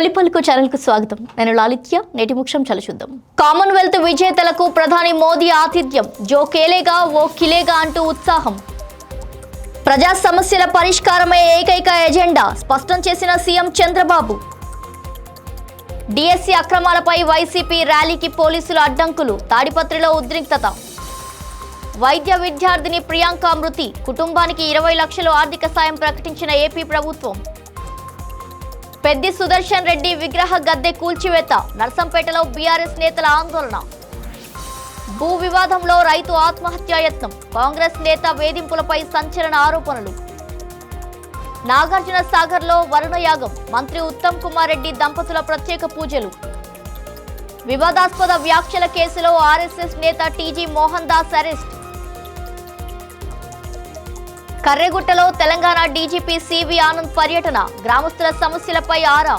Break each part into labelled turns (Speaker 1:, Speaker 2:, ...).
Speaker 1: తొలిపలుకు channel కు స్వాగతం. నేను లాలిత్య. నేటి ముఖ్యం చూద్దాం. కామన్వెల్త్ విజేతలకు ప్రధాని మోదీ ఆతిథ్యం. జో కేలేగా ఓ కిలేగా అంటూ ఉత్సాహం. ప్రజా సమస్యల పరిష్కారమే ఏకైక ఎజెండా స్పష్టం చేసిన సీఎం చంద్రబాబు. డిఎస్సి అక్రమాలపై వైసీపీ ర్యాలీకి పోలీసులు అడ్డంకులు. తాడిపత్రిలో ఉద్రిక్తత. వైద్య విద్యార్థిని ప్రియాంక మృతి. కుటుంబానికి 20 లక్షలు ఆర్థిక సాయం ప్రకటించిన ఏపీ ప్రభుత్వం. పెద్ది సుదర్శన్ రెడ్డి విగ్రహ గద్దె కూల్చివేత. నర్సంపేటలో బీఆర్ఎస్ నేతల ఆందోళన. భూ వివాదంలో రైతు ఆత్మహత్యాయత్నం. కాంగ్రెస్ నేత వేధింపులపై సంచలన ఆరోపణలు. నాగార్జున సాగర్లో వరుణయాగం. మంత్రి ఉత్తమ్ కుమార్ రెడ్డి దంపతుల ప్రత్యేక పూజలు. వివాదాస్పద వ్యాఖ్యల కేసులో ఆర్ఎస్ఎస్ నేత టీజీ మోహన్ దాస్ అరెస్ట్. కర్రెగుట్టలో తెలంగాణ డీజీపీ సివి ఆనంద్ పర్యటన. గ్రామస్తుల సమస్యలపై ఆరా.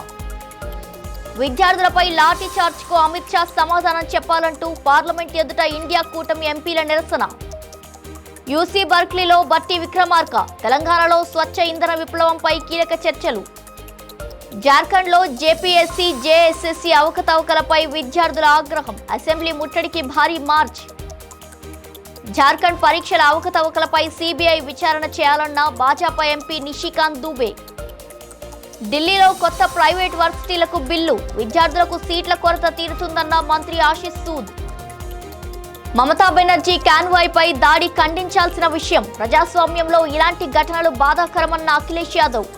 Speaker 1: విద్యార్థులపై లాఠీ చార్జ్కు అమిత్ షా సమాధానం చెప్పాలంటూ పార్లమెంట్ ఎదుట ఇండియా కూటమి ఎంపీల నిరసన. యూసీ బర్క్లీలో బట్టి విక్రమార్క. తెలంగాణలో స్వచ్ఛ ఇంధన విప్లవంపై కీలక చర్చలు. జార్ఖండ్లో జేపీఎస్సీ జేఎస్ఎస్సీ అవకతవకలపై విద్యార్థుల ఆగ్రహం. అసెంబ్లీ ముట్టడికి భారీ మార్చ్. జార్ఖండ్ పరీక్షల అవకతవకలపై సిబిఐ విచారణ చేయాలన్న భాజపా ఎంపీ నిషికాంత్ దూబే. ఢిల్లీలో కొత్త ప్రైవేట్ వర్సిటీలకు బిల్లు. విద్యార్థులకు సీట్ల కొరత తీరుతుందన్న మంత్రి ఆశిష్ సూద్. మమతా బెనర్జీ కాన్వాయ్పై దాడి ఖండించాల్సిన విషయం. ప్రజాస్వామ్యంలో ఇలాంటి ఘటనలు బాధాకరమన్న అఖిలేష్ యాదవ్.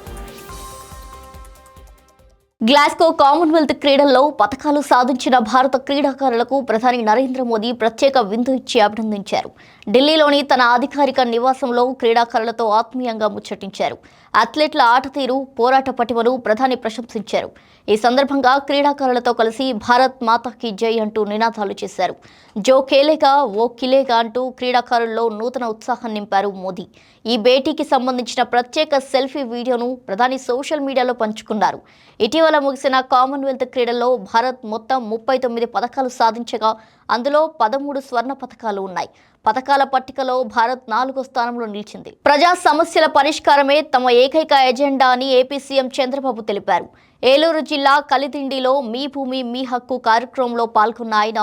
Speaker 1: గ్లాస్గో కామన్వెల్త్ క్రీడల్లో పతకాలు సాధించిన భారత క్రీడాకారులకు ప్రధాని నరేంద్ర మోదీ ప్రత్యేక విందు ఇచ్చి అభినందించారు. ఢిల్లీలోని తన అధికారిక నివాసంలో క్రీడాకారులతో ఆత్మీయంగా ముచ్చటించారు. అథ్లెట్ల ఆట తీరు, పోరాట పటిమను ప్రధాని ప్రశంసించారు. ఈ సందర్భంగా క్రీడాకారులతో కలిసి భారత్ మాతాకి జై అంటూ నినాదాలు చేశారు. జో కేలేగా ఓ కిలేగా అంటూ క్రీడాకారుల్లో నూతన ఉత్సాహం నింపారు మోదీ. ఈ భేటీకి సంబంధించిన ప్రత్యేక సెల్ఫీ వీడియోను ప్రధాని సోషల్ మీడియాలో పంచుకున్నారు. ఇటీవల ముగిసిన కామన్వెల్త్ క్రీడల్లో భారత్ మొత్తం 39 పథకాలు సాధించగా అందులో 13 స్వర్ణ పథకాలు ఉన్నాయి. పథకాల పట్టికలో భారత్ 4వ స్థానంలో నిలిచింది. ప్రజా సమస్యల పరిష్కారమే తమ ఏకైక ఎజెండా అని ఏపీ సీఎం చంద్రబాబు తెలిపారు. ఏలూరు జిల్లా కలిదిండిలో మీ భూమి మీ హక్కు కార్యక్రమంలో పాల్గొన్న ఆయన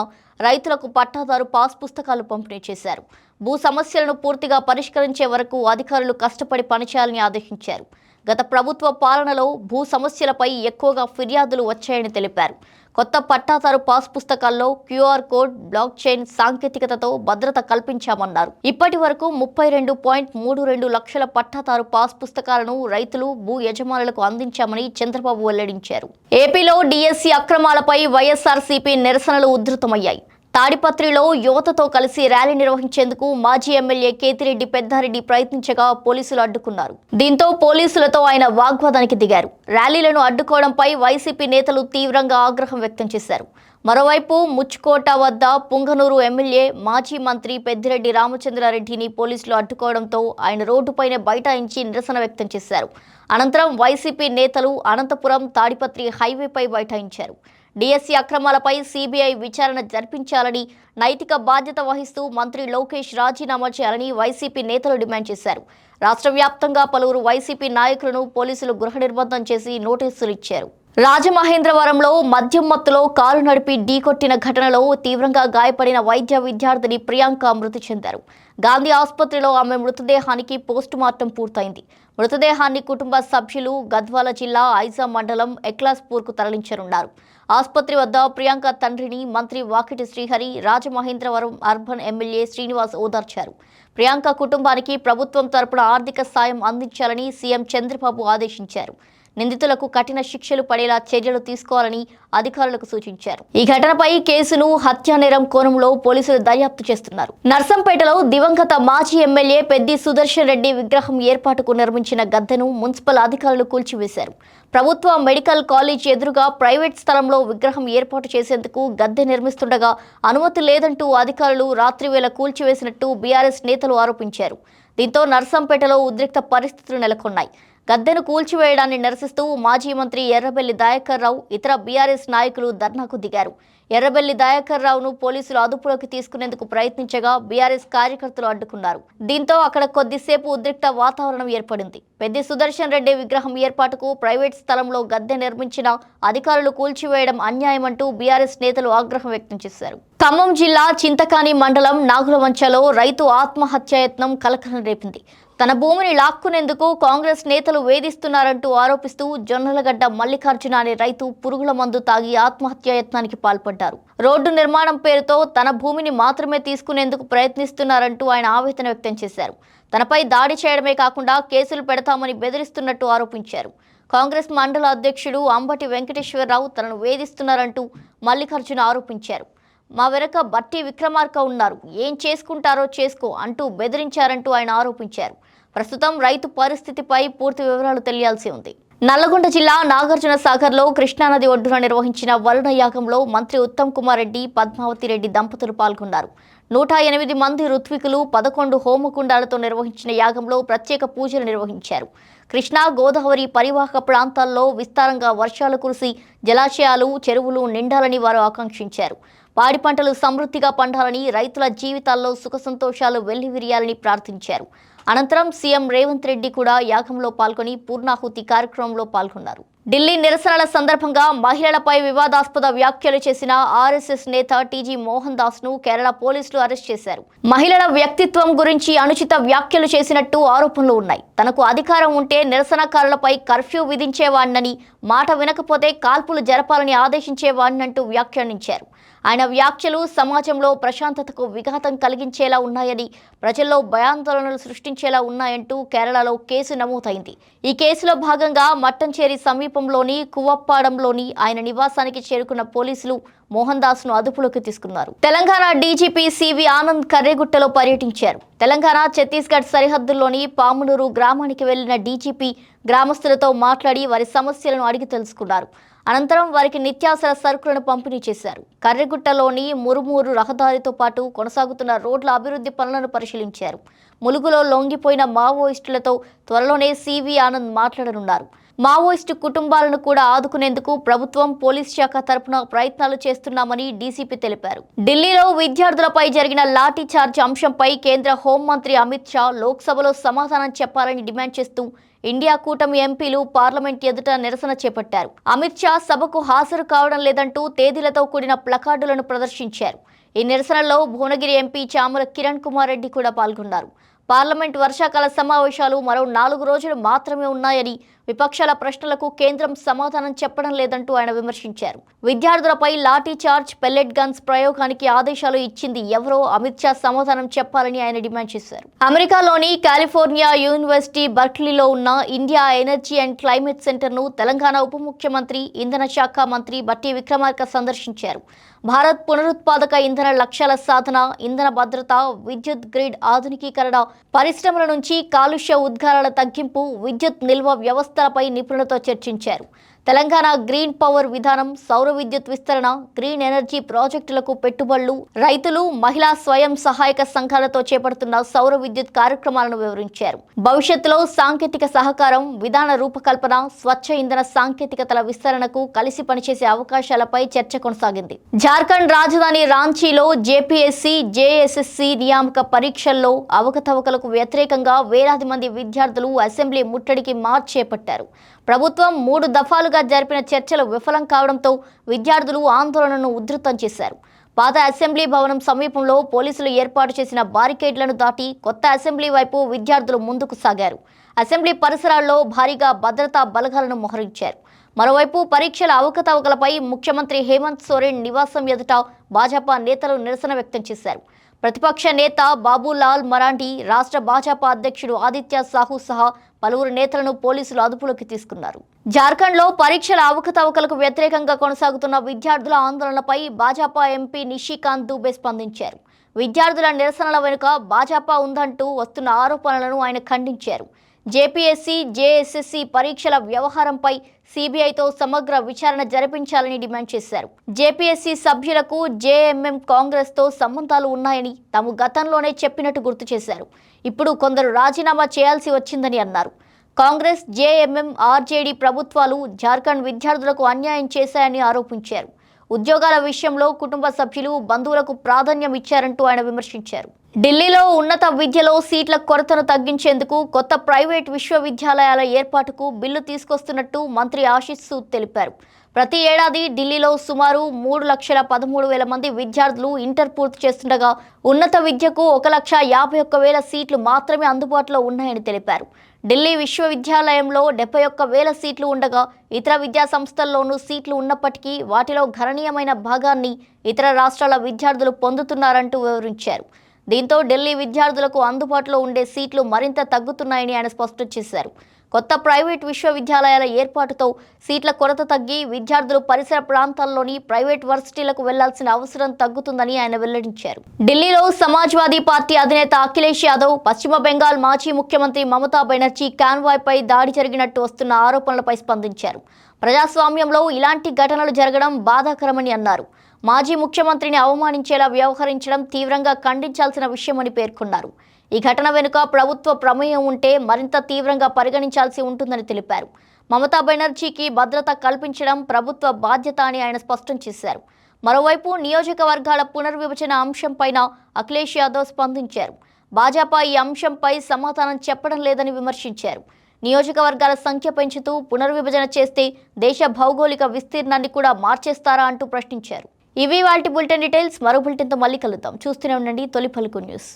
Speaker 1: రైతులకు పట్టాదారు పాస్ పుస్తకాలు పంపిణీ చేశారు. భూ సమస్యలను పూర్తిగా పరిష్కరించే వరకు అధికారులు కష్టపడి పనిచేయాలని ఆదేశించారు. గత ప్రభుత్వ పాలనలో భూ సమస్యలపై ఎక్కువగా ఫిర్యాదులు వచ్చాయని తెలిపారు. కొత్త పట్టాదారు పాస్ పుస్తకాల్లో క్యూఆర్ కోడ్, బ్లాక్ చైన్ సాంకేతికతతో భద్రత కల్పించామన్నారు. ఇప్పటి వరకు 32.32 లక్షల పట్టాదారు పాస్ పుస్తకాలను రైతులు, భూ యజమానులకు అందించామని చంద్రబాబు వెల్లడించారు. ఏపీలో డిఎస్సి అక్రమాలపై వైఎస్ఆర్సీపీ నిరసనలు ఉధృతమయ్యాయి. తాడిపత్రిలో యువతతో కలిసి ర్యాలీ నిర్వహించేందుకు మాజీ ఎమ్మెల్యే కేతిరెడ్డి పెద్దారెడ్డి ప్రయత్నించగా పోలీసులు అడ్డుకున్నారు. దీంతో పోలీసులతో ఆయన వాగ్వాదానికి దిగారు. ర్యాలీలను అడ్డుకోవడంపై వైసీపీ నేతలు తీవ్రంగా ఆగ్రహం వ్యక్తం చేశారు. మరోవైపు ముచ్చుకోట వద్ద పుంగనూరు ఎమ్మెల్యే మాజీ మంత్రి పెద్దిరెడ్డి రామచంద్రారెడ్డిని పోలీసులు అడ్డుకోవడంతో ఆయన రోడ్డుపైనే బైఠాయించి నిరసన వ్యక్తం చేశారు. అనంతరం వైసీపీ నేతలు అనంతపురం తాడిపత్రి హైవేపై బైఠాయించారు. డిఎస్సి అక్రమాలపై సిబిఐ విచారణ జరిపించాలని, నైతిక బాధ్యత వహిస్తూ మంత్రి లోకేష్ రాజీనామా చేయాలని వైసీపీ నేతలు డిమాండ్ చేశారు. రాష్ట్ర వ్యాప్తంగా పలువురు వైసీపీ నాయకులను పోలీసులు గృహ నిర్బంధం చేసి నోటీసులు ఇచ్చారు. రాజమహేంద్రవరంలో మద్యం మత్తులో కారు నడిపి ఢీకొట్టిన ఘటనలో తీవ్రంగా గాయపడిన వైద్య విద్యార్థిని ప్రియాంక మృతి చెందారు. గాంధీ ఆసుపత్రిలో ఆమె మృతదేహానికి పోస్టుమార్టం పూర్తయింది. మృతదేహాన్ని కుటుంబ సభ్యులు గద్వాల జిల్లా ఐజా మండలం ఎక్లాస్పూర్కు తరలించనున్నారు. ఆసుపత్రి వద్ద ప్రియాంక తండ్రిని మంత్రి వాకిటి శ్రీహరి, రాజమహేంద్రవరం అర్బన్ ఎమ్మెల్యే శ్రీనివాస్ ఓదార్చారు. ప్రియాంక కుటుంబానికి ప్రభుత్వం తరపున ఆర్థిక సాయం అందించాలని సీఎం చంద్రబాబు ఆదేశించారు. నిందితులకు కఠిన శిక్షలు పడేలా చర్యలు తీసుకోవాలని అధికారులకు సూచించారు. ఈ ఘటనపై కేసును హత్యానేరం కోణంలో పోలీసులు దర్యాప్తు చేస్తున్నారు. నర్సంపేటలో దివంగత మాజీ ఎమ్మెల్యే పెద్ది సుదర్శన్ రెడ్డి విగ్రహం ఏర్పాటుకు నిర్మించిన గద్దెను మున్సిపల్ అధికారులు కూల్చివేశారు. ప్రభుత్వ మెడికల్ కాలేజ్ ఎదురుగా ప్రైవేట్ స్థలంలో విగ్రహం ఏర్పాటు చేసేందుకు గద్దె నిర్మిస్తుండగా అనుమతి లేదంటూ అధికారులు రాత్రివేళ కూల్చివేసినట్టు బీఆర్ఎస్ నేతలు ఆరోపించారు. దీంతో నర్సంపేటలో ఉద్రిక్త పరిస్థితులు నెలకొన్నాయి. గద్దెను కూల్చివేయడాన్ని నిరసిస్తూ మాజీ మంత్రి ఎర్రబెల్లి దయాకర్ రావు ఇతర బీఆర్ఎస్ నాయకులు ధర్నాకు దిగారు. ఎర్రబెల్లి దయాకర్ రావును పోలీసులు అదుపులోకి తీసుకునేందుకు ప్రయత్నించగా బీఆర్ఎస్ కార్యకర్తలు అడ్డుకున్నారు. దీంతో అక్కడ కొద్దిసేపు ఉద్రిక్త వాతావరణం ఏర్పడింది. పెద్ది సుదర్శన్ రెడ్డి విగ్రహం ఏర్పాటుకు ప్రైవేట్ స్థలంలో గద్దె నిర్మించిన అధికారులు కూల్చివేయడం అన్యాయమంటూ బీఆర్ఎస్ నేతలు ఆగ్రహం వ్యక్తం చేశారు. ఖమ్మం జిల్లా చింతకాని మండలం నాగులవంచలో రైతు ఆత్మహత్యాయత్నం కలకలం రేపింది. తన భూమిని లాక్కునేందుకు కాంగ్రెస్ నేతలు వేధిస్తున్నారంటూ ఆరోపిస్తూ జొన్నలగడ్డ మల్లికార్జున అనే రైతు పురుగుల మందు తాగి ఆత్మహత్యాయత్నానికి పాల్పడ్డారు. రోడ్డు నిర్మాణం పేరుతో తన భూమిని మాత్రమే తీసుకునేందుకు ప్రయత్నిస్తున్నారంటూ ఆయన ఆవేదన వ్యక్తం చేశారు. తనపై దాడి చేయడమే కాకుండా కేసులు పెడతామని బెదిరిస్తున్నట్టు ఆరోపించారు. కాంగ్రెస్ మండల అధ్యక్షుడు అంబటి వెంకటేశ్వరరావు తనను వేధిస్తున్నారంటూ మల్లికార్జున ఆరోపించారు. మా వెనక బట్టి విక్రమార్క ఉన్నారు, ఏం చేసుకుంటారో చేసుకో అంటూ బెదిరించారంటూ ఆయన ఆరోపించారు. ప్రస్తుతం రైతు పరిస్థితిపై పూర్తి వివరాలు తెలియాల్సి ఉంది. నల్లగొండ జిల్లా నాగార్జున సాగర్లో కృష్ణానది ఒడ్డున నిర్వహించిన వరుణ యాగంలో మంత్రి ఉత్తమ్ కుమార్ రెడ్డి, పద్మావతి రెడ్డి దంపతులు పాల్గొన్నారు. 108 మంది ఋత్వికులు 11 హోమకుండాలతో నిర్వహించిన యాగంలో ప్రత్యేక పూజలు నిర్వహించారు. కృష్ణా గోదావరి పరివాహక ప్రాంతాల్లో విస్తారంగా వర్షాలు కురిసి జలాశయాలు, చెరువులు నిండాలని వారు ఆకాంక్షించారు. పాడి పంటలు సమృద్ధిగా పండాలని, రైతుల జీవితాల్లో సుఖ సంతోషాలు వెల్లివిరియాలని ప్రార్థించారు. అనంతరం సీఎం రేవంత్ రెడ్డి కూడా యాగంలో పాల్గొని పూర్ణాహుతి కార్యక్రమంలో పాల్గొన్నారు. ఢిల్లీ నిరసనల సందర్భంగా మహిళలపై వివాదాస్పద వ్యాఖ్యలు చేసిన ఆర్ఎస్ఎస్ నేత టీజీ మోహన్ దాస్ ను కేరళ పోలీసులు అరెస్ట్ చేశారు. మహిళల వ్యక్తిత్వం గురించి అనుచిత వ్యాఖ్యలు చేసినట్టు ఆరోపణలు ఉన్నాయి. తనకు అధికారం ఉంటే నిరసనకారులపై కర్ఫ్యూ విధించేవాడినని, మాట వినకపోతే కాల్పులు జరపాలని ఆదేశించేవాడినంటూ వ్యాఖ్యానించారు. ఆయన వ్యాఖ్యలు సమాజంలో ప్రశాంతతకు విఘాతం కలిగించేలా ఉన్నాయని, ప్రజల్లో భయాందోళనలు సృష్టించేలా ఉన్నాయంటూ కేరళలో కేసు నమోదైంది. ఈ కేసులో భాగంగా మట్టంచేరి సమీపంలోని కువ్వప్పాడంలోని ఆయన నివాసానికి చేరుకున్న పోలీసులు మోహన్ దాస్ ను అదుపులోకి తీసుకున్నారు. తెలంగాణ డీజీపీ సివి ఆనంద్ కర్రెగుట్టలో పర్యటించారు. తెలంగాణ ఛత్తీస్గఢ్ సరిహద్దుల్లోని పామునూరు గ్రామానికి వెళ్లిన డీజీపీ గ్రామస్తులతో మాట్లాడి వారి సమస్యలను అడిగి తెలుసుకున్నారు. అనంతరం వారికి నిత్యావసర సరుకులను పంపిణీ చేశారు. కర్రెగుట్టలోని మురుమూరు రహదారితో పాటు కొనసాగుతున్న రోడ్ల అభివృద్ధి పనులను పరిశీలించారు. ములుగులో లొంగిపోయిన మావోయిస్టులతో త్వరలోనే సివి ఆనంద్ మాట్లాడనున్నారు. మావోయిస్టు కుటుంబాలను కూడా ఆదుకునేందుకు ప్రభుత్వం, పోలీస్ శాఖ తరపున ప్రయత్నాలు చేస్తున్నామని డీసీపీ తెలిపారు. ఢిల్లీలో విద్యార్థులపై జరిగిన లాఠీ చార్జ్ అంశంపై కేంద్ర హోంమంత్రి అమిత్ షా లోక్సభలో సమాధానం చెప్పాలని డిమాండ్ చేస్తూ ఇండియా కూటమి ఎంపీలు పార్లమెంట్ ఎదుట నిరసన చేపట్టారు. అమిత్ షా సభకు హాజరు కావడం లేదంటూ తేదీలతో కూడిన ప్లకార్డులను ప్రదర్శించారు. ఈ నిరసనలో భువనగిరి ఎంపీ చామల కిరణ్ కుమార్ రెడ్డి కూడా పాల్గొన్నారు. పార్లమెంట్ వర్షాకాల సమావేశాలు మరో 4 రోజులు మాత్రమే ఉన్నాయని, విపక్షాల ప్రశ్నలకు కేంద్రం సమాధానం చెప్పడం లేదంటూ ఆయన విమర్శించారు. విద్యార్థులపై లాఠీ చార్జ్, పెల్లెట్ గన్స్ ప్రయోగానికి ఆదేశాలు ఇచ్చింది ఎవరో అమిత్ షా సమాధానం చెప్పాలని ఆయన డిమాండ్ చేశారు. అమెరికాలోని కాలిఫోర్నియా యూనివర్సిటీ బర్క్లీలో ఉన్న ఇండియా ఎనర్జీ అండ్ క్లైమేట్ సెంటర్ను తెలంగాణ ఉప ముఖ్యమంత్రి, ఇంధన శాఖ మంత్రి బట్టి విక్రమార్క సందర్శించారు. భారత్ పునరుత్పాదక ఇంధన లక్ష్యాల సాధన, ఇంధన భద్రత, విద్యుత్ గ్రిడ్ ఆధునికీకరణ, పరిశ్రమల నుంచి కాలుష్య ఉద్గారాల తగ్గింపు, విద్యుత్ నిల్వ వ్యవస్థలపై నిపుణులతో చర్చించారు. తెలంగాణ గ్రీన్ పవర్ విధానం, సౌర విద్యుత్ విస్తరణ, గ్రీన్ ఎనర్జీ ప్రాజెక్టులకు పెట్టుబడులు, రైతులు, మహిళా స్వయం సహాయక సంఘాలతో చేపడుతున్న సౌర విద్యుత్ కార్యక్రమాలను వివరించారు. భవిష్యత్తులో సాంకేతిక సహకారం, విధాన రూపకల్పన, స్వచ్ఛ ఇంధన సాంకేతికతల విస్తరణకు కలిసి పనిచేసే అవకాశాలపై చర్చ కొనసాగింది. జార్ఖండ్ రాజధాని రాంచీలో జేపీఎస్సీ, జేఎస్ఎస్సీ నియామక పరీక్షల్లో అవకతవకలకు వ్యతిరేకంగా వేలాది మంది విద్యార్థులు అసెంబ్లీ ముట్టడికి మార్చ్ చేపట్టారు. ప్రభుత్వం 3 దఫాలుగా జరిపిన చర్చలు విఫలం కావడంతో విద్యార్థులు ఆందోళనను ఉధృతం చేశారు. పాత అసెంబ్లీ భవనం సమీపంలో పోలీసులు ఏర్పాటు చేసిన బారికేడ్లను దాటి కొత్త అసెంబ్లీ వైపు విద్యార్థులు ముందుకు సాగారు. అసెంబ్లీ పరిసరాల్లో భారీగా భద్రతా బలగాలను మోహరించారు. మరోవైపు పరీక్షల అవకతవకలపై ముఖ్యమంత్రి హేమంత్ సోరెన్ నివాసం ఎదుట భాజపా నేతలు నిరసన వ్యక్తం చేశారు. ప్రతిపక్ష నేత బాబులాల్ మరాండి, రాష్ట్ర భాజపా అధ్యక్షుడు ఆదిత్య సాహు సహా పలువురు నేతలను పోలీసులు అదుపులోకి తీసుకున్నారు. జార్ఖండ్లో పరీక్షల అవకతవకలకు వ్యతిరేకంగా కొనసాగుతున్న విద్యార్థుల ఆందోళనపై భాజపా ఎంపీ నిషికాంత్ దుబే స్పందించారు. విద్యార్థుల నిరసనల వెనుక భాజపా ఉందంటూ వస్తున్న ఆరోపణలను ఆయన ఖండించారు. జేపీఎస్సీ, జేఎస్ఎస్సీ పరీక్షల వ్యవహారంపై సిబిఐతో సమగ్ర విచారణ జరిపించాలని డిమాండ్ చేశారు. జేపీఎస్సీ సభ్యులకు జేఎంఎం కాంగ్రెస్తో సంబంధాలు ఉన్నాయని తాము గతంలోనే చెప్పినట్టు గుర్తు చేశారు. ఇప్పుడు కొందరు రాజీనామా చేయాల్సి వచ్చిందని అన్నారు. కాంగ్రెస్, జేఎంఎం, ఆర్జేడీ ప్రభుత్వాలు జార్ఖండ్ విద్యార్థులకు అన్యాయం చేశాయని ఆరోపించారు. ఉద్యోగాల విషయంలో కుటుంబ సభ్యులు, బంధువులకు ప్రాధాన్యం ఇచ్చారంటూ ఆయన విమర్శించారు. ఢిల్లీలో ఉన్నత విద్యలో సీట్ల కొరతను తగ్గించేందుకు కొత్త ప్రైవేట్ విశ్వవిద్యాలయాల ఏర్పాటుకు బిల్లు తీసుకొస్తున్నట్టు మంత్రి ఆశిష్ సూద్ తెలిపారు. ప్రతి ఏడాది ఢిల్లీలో సుమారు 3,13,000 మంది విద్యార్థులు ఇంటర్ పూర్తి చేస్తుండగా ఉన్నత విద్యకు 1,51,000 సీట్లు మాత్రమే అందుబాటులో ఉన్నాయని తెలిపారు. ఢిల్లీ విశ్వవిద్యాలయంలో 71,000 సీట్లు ఉండగా ఇతర విద్యా సంస్థల్లోనూ సీట్లు ఉన్నప్పటికీ వాటిలో గణనీయమైన భాగాన్ని ఇతర రాష్ట్రాల విద్యార్థులు పొందుతున్నారంటూ వివరించారు. దీంతో ఢిల్లీ విద్యార్థులకు అందుబాటులో ఉండే సీట్లు మరింత తగ్గుతున్నాయని ఆయన స్పష్టం చేశారు. కొత్త ప్రైవేట్ విశ్వవిద్యాలయాల ఏర్పాటుతో సీట్ల కొరత తగ్గి విద్యార్థులు పరిసర ప్రాంతాల్లోని ప్రైవేట్ వర్సిటీలకు వెళ్లాల్సిన అవసరం తగ్గుతుందని ఆయన వెల్లడించారు. ఢిల్లీలో సమాజ్వాదీ పార్టీ అధినేత అఖిలేష్ యాదవ్, పశ్చిమ బెంగాల్ మాజీ ముఖ్యమంత్రి మమతా బెనర్జీ కాన్వాయ్పై దాడి జరిగినట్టు వస్తున్న ఆరోపణలపై స్పందించారు. ప్రజాస్వామ్యంలో ఇలాంటి ఘటనలు జరగడం బాధాకరమని అన్నారు. మాజీ ముఖ్యమంత్రిని అవమానించేలా వ్యవహరించడం తీవ్రంగా ఖండించాల్సిన విషయమని పేర్కొన్నారు. ఈ ఘటన వెనుక ప్రభుత్వ ప్రమేయం ఉంటే మరింత తీవ్రంగా పరిగణించాల్సి ఉంటుందని తెలిపారు. మమతా బెనర్జీకి భద్రత కల్పించడం ప్రభుత్వ బాధ్యత అని ఆయన స్పష్టం చేశారు. మరోవైపు నియోజకవర్గాల పునర్విభజన అంశంపైన అఖిలేష్ యాదవ్ స్పందించారు. భాజపా ఈ అంశంపై సమాధానం చెప్పడం లేదని విమర్శించారు. నియోజకవర్గాల సంఖ్య పెంచుతూ పునర్విభజన చేస్తే దేశ భౌగోళిక విస్తీర్ణాన్ని కూడా మార్చేస్తారా అంటూ ప్రశ్నించారు. ఇవి వాటి బులెటిన్ డీటెయిల్స్. మరో బులెటిన్తో మళ్ళీ కలుద్దాం. చూస్తూనే ఉండండి తొలి పలుకు న్యూస్.